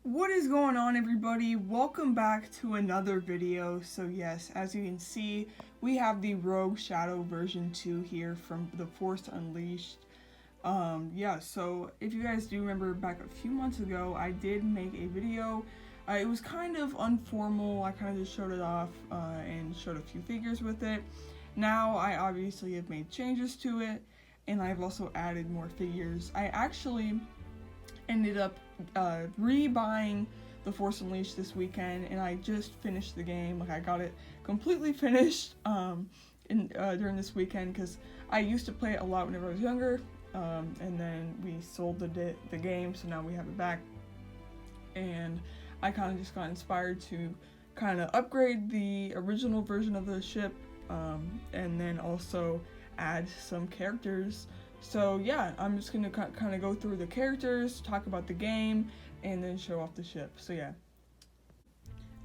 What is going on, everybody? Welcome back to another video. So yes, as you can see, we have the Rogue Shadow version 2 here from The Force Unleashed. Yeah, so if you guys do remember back a few months ago, I did make a video. It was kind of informal. I kind of just showed it off and showed a few figures with it. Now I obviously have made changes to it, and I've also added more figures. I actually ended up re-buying The Force Unleashed this weekend, and I just finished the game. Like, I got it completely finished during this weekend, because I used to play it a lot whenever I was younger, and then we sold the game, so now we have it back. And I kind of just got inspired to kind of upgrade the original version of the ship, and then also add some characters. So yeah, I'm just gonna kind of go through the characters, talk about the game, and then show off the ship. So yeah.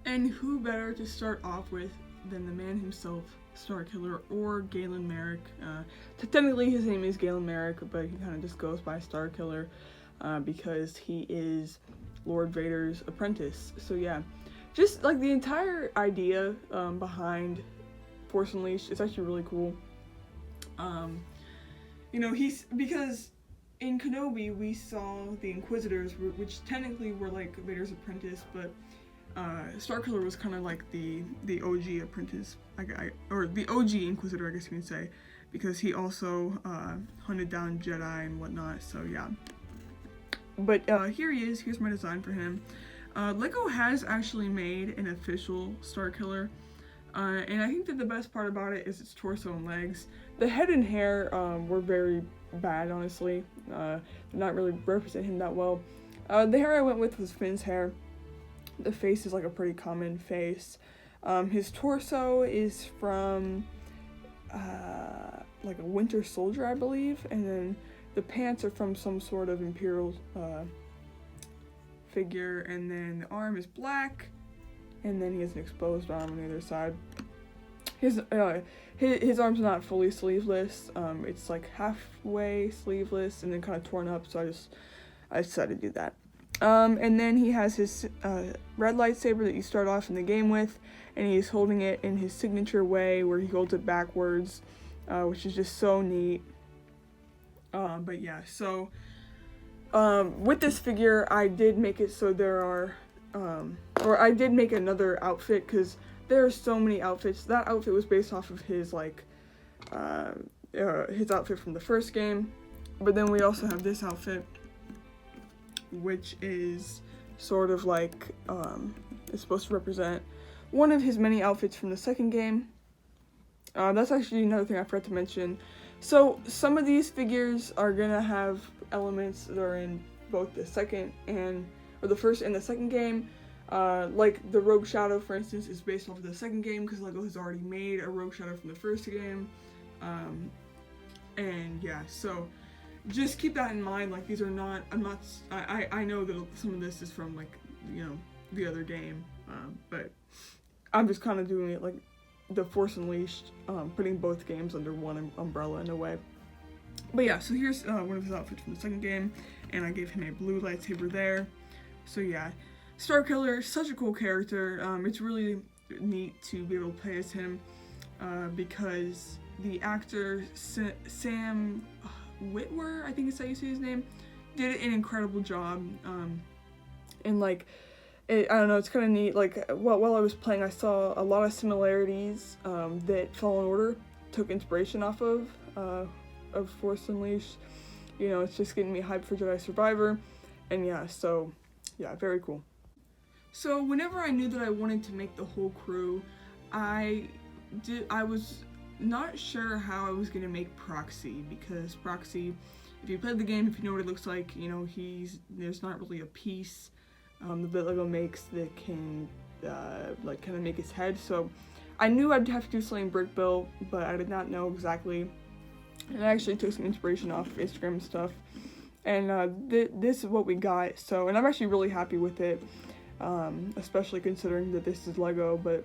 And who better to start off with than the man himself, Starkiller, or Galen Marek. Technically his name is Galen Marek, but he kind of just goes by Starkiller because he is Lord Vader's apprentice. So yeah, just like the entire idea behind Force Unleashed is actually really cool. You know, because in Kenobi we saw the Inquisitors, which technically were like Vader's apprentice, but Starkiller was kind of like the OG apprentice, or the OG Inquisitor, I guess you can say, because he also hunted down Jedi and whatnot. So yeah. But here he is. Here's my design for him. Lego has actually made an official Starkiller. And I think that the best part about it is its torso and legs. The head and hair were very bad, honestly. Did not really represent him that well. The hair I went with was Finn's hair. The face is like a pretty common face. His torso is from like a Winter Soldier, I believe. And then the pants are from some sort of Imperial figure. And then the arm is black. And then he has an exposed arm on the other side. His arm's not fully sleeveless. It's like halfway sleeveless and then kind of torn up. So I decided to do that. And then he has his red lightsaber that you start off in the game with, and he's holding it in his signature way where he holds it backwards, which is just so neat. But yeah, so with this figure, I did make it so there are. Or I did make another outfit because there are so many outfits. That outfit was based off of his his outfit from the first game, but then we also have this outfit, which is sort of like is supposed to represent one of his many outfits from the second game. That's actually another thing I forgot to mention. So some of these figures are gonna have elements that are in both the first and the second game. Like the Rogue Shadow, for instance, is based off of the second game because Lego has already made a Rogue Shadow from the first game. And yeah, so just keep that in mind. Like, these are not, I know that some of this is from, like, you know, the other game, but I'm just kind of doing it like the Force Unleashed, putting both games under one umbrella in a way. But yeah, so here's one of his outfits from the second game, and I gave him a blue lightsaber there. So yeah, Starkiller, such a cool character. It's really neat to be able to play as him because the actor Sam Witwer, I think is how you say his name, did an incredible job. And like, I don't know, it's kind of neat. Like, while I was playing, I saw a lot of similarities that Fallen Order took inspiration off of Force Unleashed. You know, it's just getting me hyped for Jedi Survivor. And yeah, so yeah, very cool. So whenever I knew that I wanted to make the whole crew, I was not sure how I was gonna make Proxy, because Proxy, if you played the game, if you know what it looks like, you know, there's not really a piece that Lego makes that can like kind of make his head. So I knew I'd have to do something brick built, but I did not know exactly. And I actually took some inspiration off of Instagram and stuff, and this is what we got. So, and I'm actually really happy with it, especially considering that this is Lego. But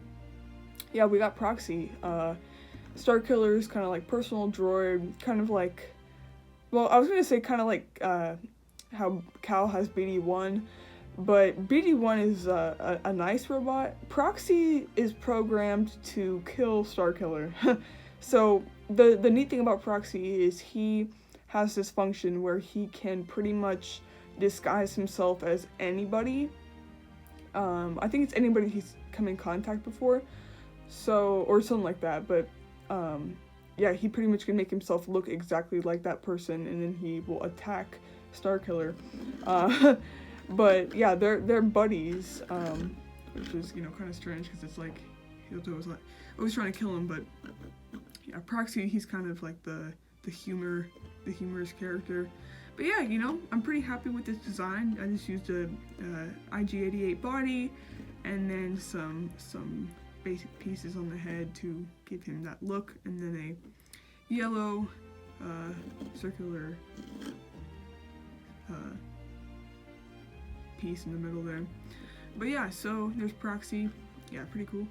yeah, we got Proxy. Starkiller is kind of like personal droid, kind of like, well, I was gonna say kind of like how Cal has BD1, But BD1 is a nice robot. Proxy is programmed to kill Starkiller. So the neat thing about Proxy is he has this function where he can pretty much disguise himself as anybody. I think it's anybody he's come in contact before, so, or something like that. But yeah, he pretty much can make himself look exactly like that person, and then he will attack Starkiller. But yeah, they're buddies, which is, you know, kind of strange because it's like Hyoto was like always trying to kill him, but yeah, Proxy, he's kind of like the humorous character. But yeah, you know, I'm pretty happy with this design. I just used a IG-88 body and then some basic pieces on the head to give him that look, and then a yellow circular piece in the middle there. But yeah, so there's Proxy. Yeah, pretty cool.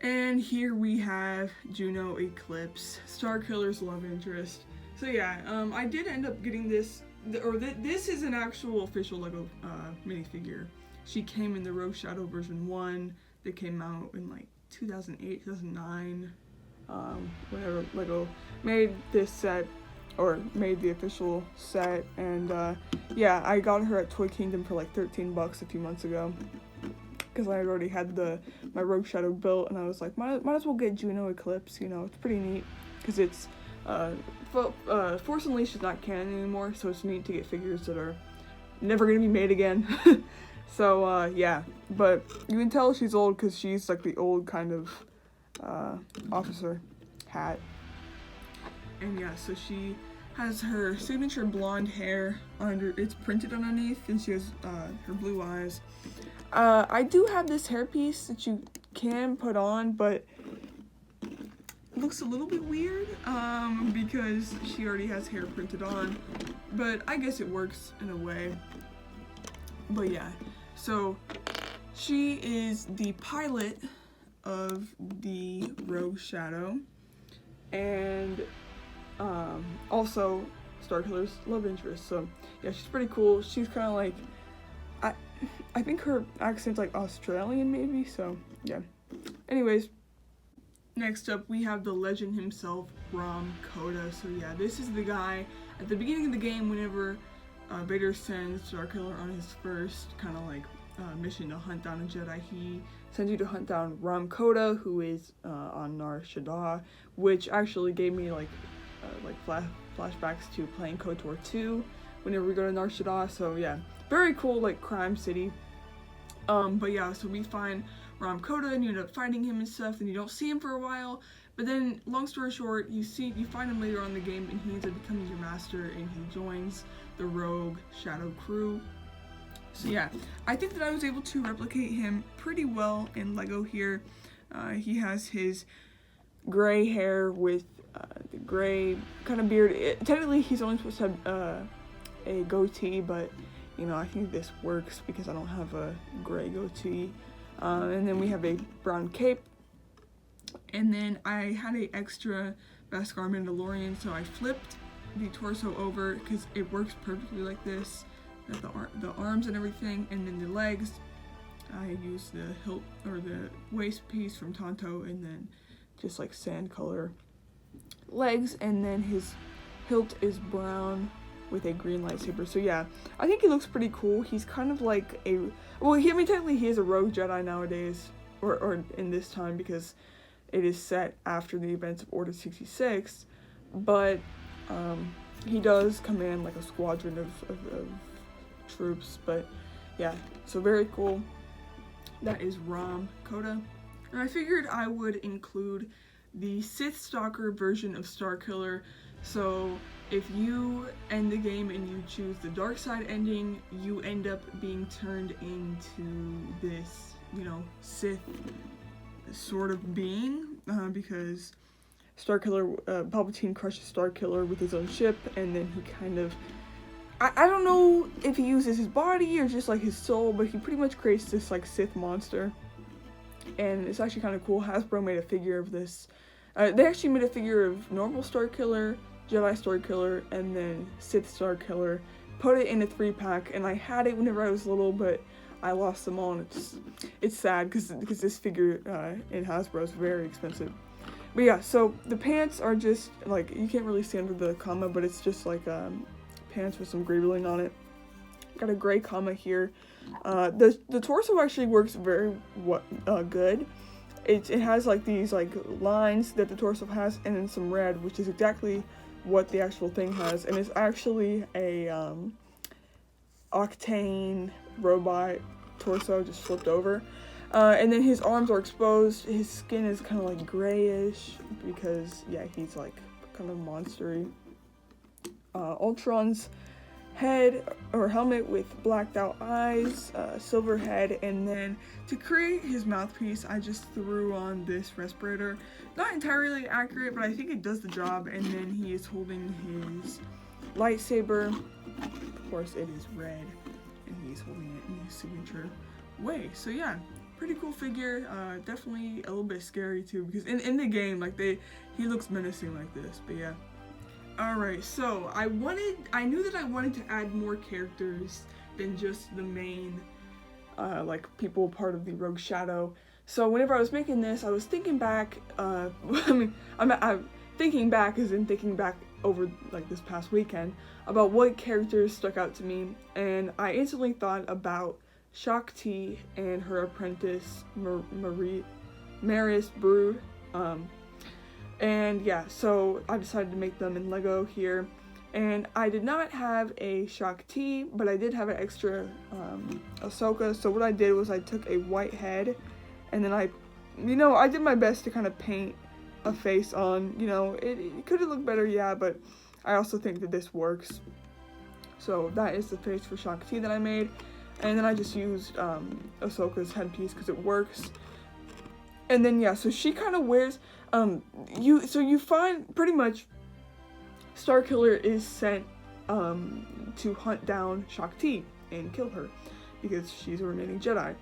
And here we have Juno Eclipse, Starkiller's love interest. So yeah, I did end up getting this, this is an actual official LEGO minifigure. She came in the Rogue Shadow version 1 that came out in like 2008, 2009, whenever LEGO made this set, or made the official set, and yeah, I got her at Toy Kingdom for like 13 bucks a few months ago, because I already had my Rogue Shadow built, and I was like, might as well get Juno Eclipse, you know, it's pretty neat, because it's, Force Unleashed is not canon anymore, so it's neat to get figures that are never gonna be made again. So, yeah, but you can tell she's old because she's like the old kind of, officer hat. And yeah, so she has her signature blonde hair it's printed underneath, and she has, her blue eyes. I do have this hairpiece that you can put on, but it looks a little bit weird, because she already has hair printed on, but I guess it works in a way. But yeah, so she is the pilot of the Rogue Shadow, and also Starkiller's love interest. So yeah, she's pretty cool. She's kind of like, I think her accent's like Australian maybe, so yeah. Anyways, next up we have the legend himself, Rahm Kota. So yeah, this is the guy at the beginning of the game whenever Vader sends Starkiller on his first kind of like mission to hunt down a Jedi. He sends you to hunt down Rahm Kota, who is on Nar Shaddaa, which actually gave me like flashbacks to playing KOTOR 2 whenever we go to Nar Shaddaa. So yeah, very cool, like crime city. But yeah, so we find Rahm Kota and you end up fighting him and stuff, and you don't see him for a while, but then long story short, you find him later on in the game, and he ends up becoming your master, and he joins the Rogue Shadow crew. So yeah, I think that I was able to replicate him pretty well in LEGO here. He has his gray hair with the gray kind of beard. Technically he's only supposed to have a goatee, but you know, I think this works because I don't have a gray goatee. And then we have a brown cape. And then I had an extra Beskar Mandalorian, so I flipped the torso over because it works perfectly like this. The arms and everything, and then the legs, I used the hilt or the waist piece from Tonto, and then just like sand color legs, and then his hilt is brown with a green lightsaber. So yeah, I think he looks pretty cool. He's kind of like technically he is a rogue Jedi nowadays, or in this time, because it is set after the events of Order 66, but he does command like a squadron of troops. But yeah, so very cool. That is Rahm Kota. And I figured I would include the Sith Stalker version of Starkiller. So if you end the game and you choose the dark side ending, you end up being turned into this, you know, Sith sort of being, because Starkiller, Palpatine crushes Starkiller with his own ship, and then he kind of, I don't know if he uses his body or just like his soul, but he pretty much creates this like Sith monster, and it's actually kind of cool. Hasbro made a figure of this. They actually made a figure of normal Starkiller, Jedi Starkiller, and then Sith Starkiller, put it in a 3-pack, and I had it whenever I was little, but I lost them all, and it's sad because this figure in Hasbro is very expensive. But yeah, so the pants are just like, you can't really see under the comma, but it's just like pants with some greebling on it. Got a gray comma here. The torso actually works very good. It has like these like lines that the torso has, and then some red, which is exactly what the actual thing has, and it's actually a Octane robot torso just flipped over. And then his arms are exposed. His skin is kind of like grayish because, yeah, he's like kind of monstery. Ultron's head or helmet with blacked out eyes, silver head, and then to create his mouthpiece, I just threw on this respirator. Not entirely accurate, but I think it does the job. And then he is holding his lightsaber. Of course, it is red, and he's holding it in his signature way. So yeah, pretty cool figure. Definitely a little bit scary too, because in the game, like he looks menacing like this. But yeah. Alright, so I knew that I wanted to add more characters than just the main, like, people part of the Rogue Shadow. So whenever I was making this, I was thinking back, I'm thinking back as in thinking back over, like, this past weekend, about what characters stuck out to me, and I instantly thought about Shaak Ti and her apprentice, Maris Brood. And yeah, so I decided to make them in Lego here. And I did not have a Shaak Ti, but I did have an extra Ahsoka. So what I did was I took a white head, and then I did my best to kind of paint a face on. It could have looked better, yeah, but I also think that this works. So that is the face for Shaak Ti that I made. And then I just used Ahsoka's headpiece because it works. And then yeah, so she kind of wears, you find pretty much Starkiller is sent to hunt down Shaak Ti and kill her because she's a remaining Jedi.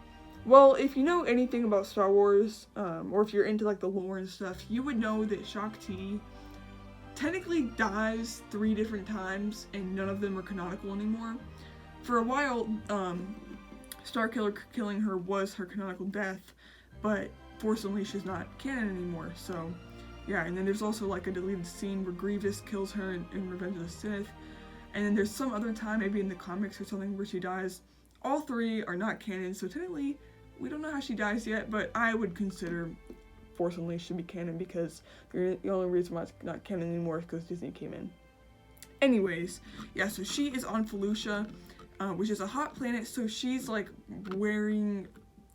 Well, if you know anything about Star Wars, or if you're into like the lore and stuff, you would know that Shaak Ti technically dies 3 different times and none of them are canonical anymore. For a while, Starkiller killing her was her canonical death, but Force Unleashed is not canon anymore, so yeah. And then there's also like a deleted scene where Grievous kills her in Revenge of the Sith, and then there's some other time, maybe in the comics or something, where she dies. All 3 are not canon, so technically we don't know how she dies yet, but I would consider Force Unleashed should be canon because the only reason why it's not canon anymore is because Disney came in. Anyways, yeah, so she is on Felucia, which is a hot planet, so she's like wearing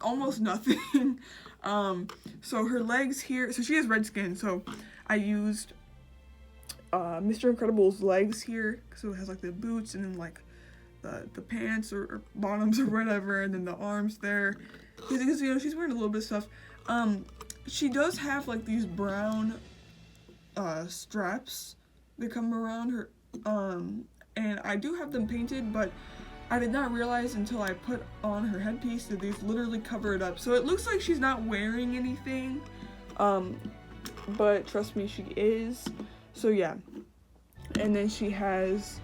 almost nothing. So her legs here, so she has red skin, so I used Mr. Incredible's legs here, so it has like the boots and then like the pants or bottoms or whatever, and then the arms there, because she's wearing a little bit of stuff. She does have like these brown straps that come around her, and I do have them painted, but I did not realize until I put on her headpiece that these literally cover it up. So it looks like she's not wearing anything, but trust me, she is. So yeah. And then she has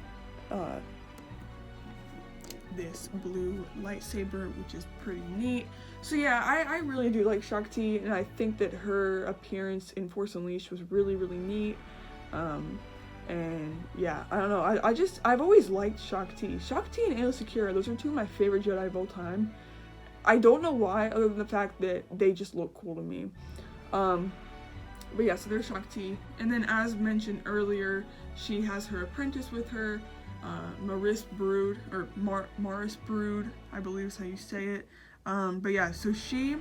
this blue lightsaber, which is pretty neat. So yeah, I really do like Shaak Ti, and I think that her appearance in Force Unleashed was really, really neat. And yeah, I don't know, I've always liked Shaak Ti. Shaak Ti and Aayla Secura, those are 2 of my favorite Jedi of all time. I don't know why, other than the fact that they just look cool to me. But yeah, so there's Shaak Ti. And then as mentioned earlier, she has her apprentice with her, Maris Brood, or Maris Brood, I believe is how you say it. But yeah, so she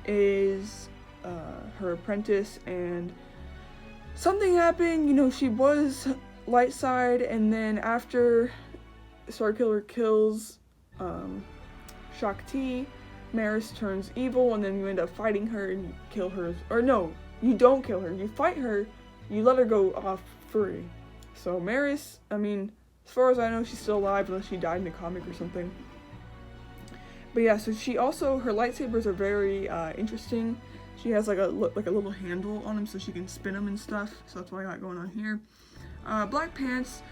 is her apprentice, and something happened, she was light side, and then after Starkiller kills Shaak Ti, Maris turns evil, and then you end up fighting her and you kill her. Or no, you don't kill her. You fight her, you let her go off free. So Maris, as far as I know, she's still alive unless she died in a comic or something. But yeah, so she also, her lightsabers are very interesting. She has like a little handle on them so she can spin them and stuff. So that's what I got going on here. Black pants.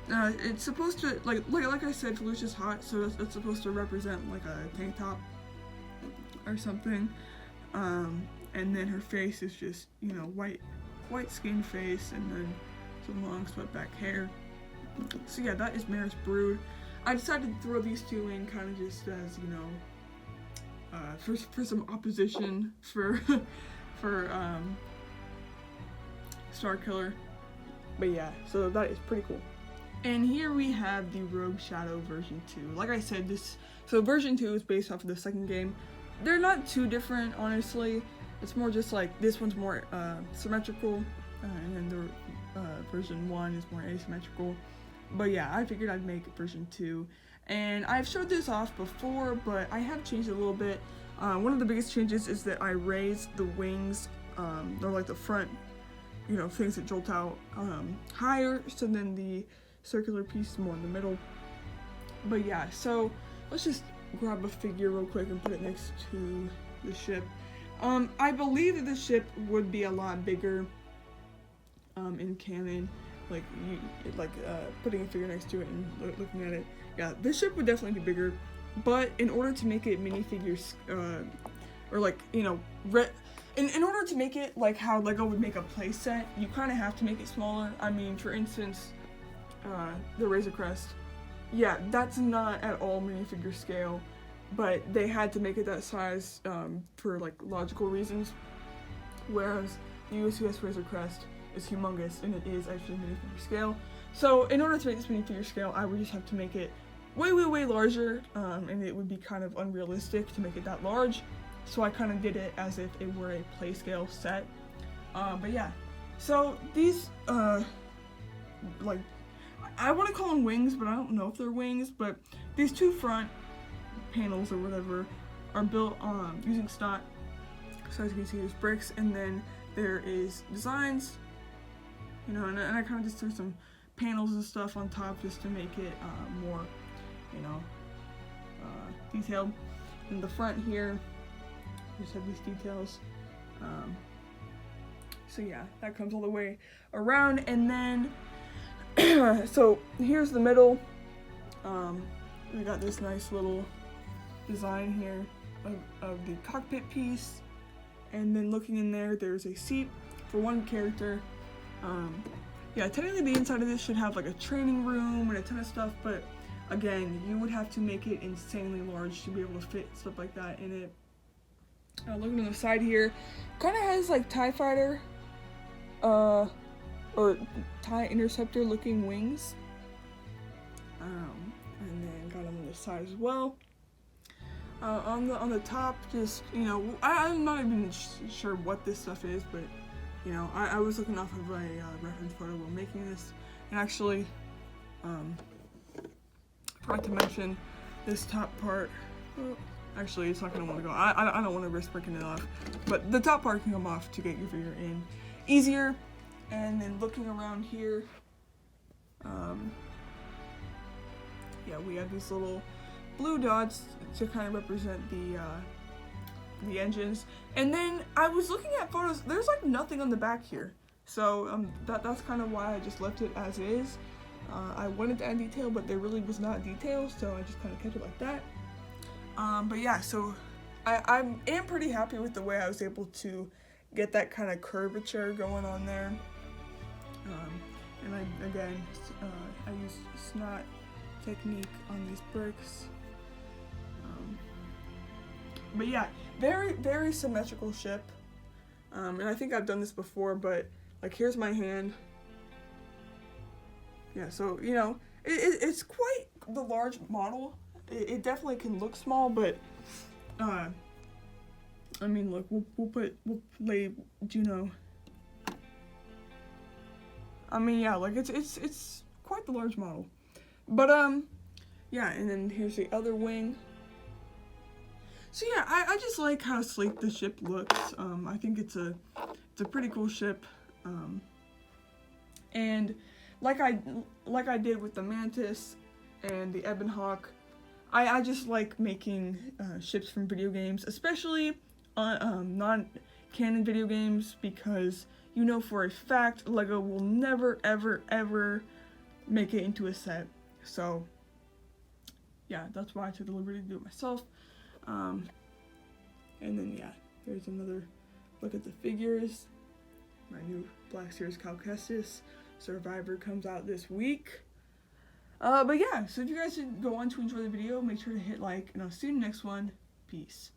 It's supposed to, like I said, Felicia's hot, so it's supposed to represent like a tank top or something. And then her face is just, you know, white skin face, and then some long swept back hair. So yeah, that is Mare's Brood. I decided to throw these two in kind of just as, you know, for some opposition for Starkiller. But yeah, so that is pretty cool. And here we have the Rogue Shadow version 2. Like I said, so version 2 is based off of the second game. They're not too different, honestly. It's more just like, this one's more symmetrical, and then the version 1 is more asymmetrical. But yeah, I figured I'd make version 2. And I've showed this off before, but I have changed it a little bit. One of the biggest changes is that I raised the wings, or like the front, you know, things that jolt out higher, so then the circular piece is more in the middle. But yeah, so let's just grab a figure real quick and put it next to the ship. I believe that the ship would be a lot bigger in canon, like putting a figure next to it and looking at it. Yeah, this ship would definitely be bigger, but in order to make it minifigures, or like, you know, in order to make it like how Lego would make a playset, you kind of have to make it smaller. I mean, for instance, the Razor Crest, yeah, that's not at all minifigure scale, but they had to make it that size for like logical reasons, whereas the USS Razor Crest is humongous and it is actually minifigure scale. So in order to make this minifigure scale, I would just have to make it way larger, and it would be kind of unrealistic to make it that large. So I kind of did it as if it were a play scale set. But yeah, so these like, I want to call them wings, but I don't know if they're wings, but these two front panels or whatever are built using stock. So as you can see, there's bricks, and then there is designs, you know, and I kind of just threw some panels and stuff on top just to make it more, you know, detailed. In the front here, just have these details. So yeah, that comes all the way around, and then so here's the middle. We got this nice little design here of the cockpit piece, and then looking in there, there's a seat for one character. Yeah, technically the inside of this should have like a training room and a ton of stuff, but again, you would have to make it insanely large to be able to fit stuff like that in it. Looking on the side here, kind of has like TIE Fighter, or TIE Interceptor looking wings. And then got them on the side as well. On the top, just, you know, I'm not even sure what this stuff is, but, you know, I was looking off of a reference photo while making this, and actually, forgot to mention this top part. Oh, actually, it's not gonna want to go. I don't want to risk breaking it off, but the top part can come off to get your figure in easier. And then looking around here, yeah, we have these little blue dots to kind of represent the engines. And then I was looking at photos, there's like nothing on the back here, so that's kind of why I just left it as is. I wanted to add detail, but there really was not detail, so I just kind of kept it like that. But yeah, so I am pretty happy with the way I was able to get that kind of curvature going on there. And I used snot technique on these bricks. But yeah, very symmetrical ship. And I think I've done this before, but like, here's my hand. Yeah, so, you know, it's quite the large model. It definitely can look small, but I mean, look, we'll lay Juno. I mean, yeah, like it's quite the large model. But yeah, and then here's the other wing. So yeah, I just like how sleek the ship looks. I think it's a pretty cool ship. And like I did with the Mantis and the Ebon Hawk, I just like making ships from video games, especially on non-canon video games, because you know for a fact LEGO will never ever make it into a set. So yeah, that's why I took the liberty to do it myself. And then yeah, there's another look at the figures. My new Black Series Cal Kestis Survivor comes out this week. But yeah, so if you guys did go on to enjoy the video, make sure to hit like, and I'll see you in the next one. Peace.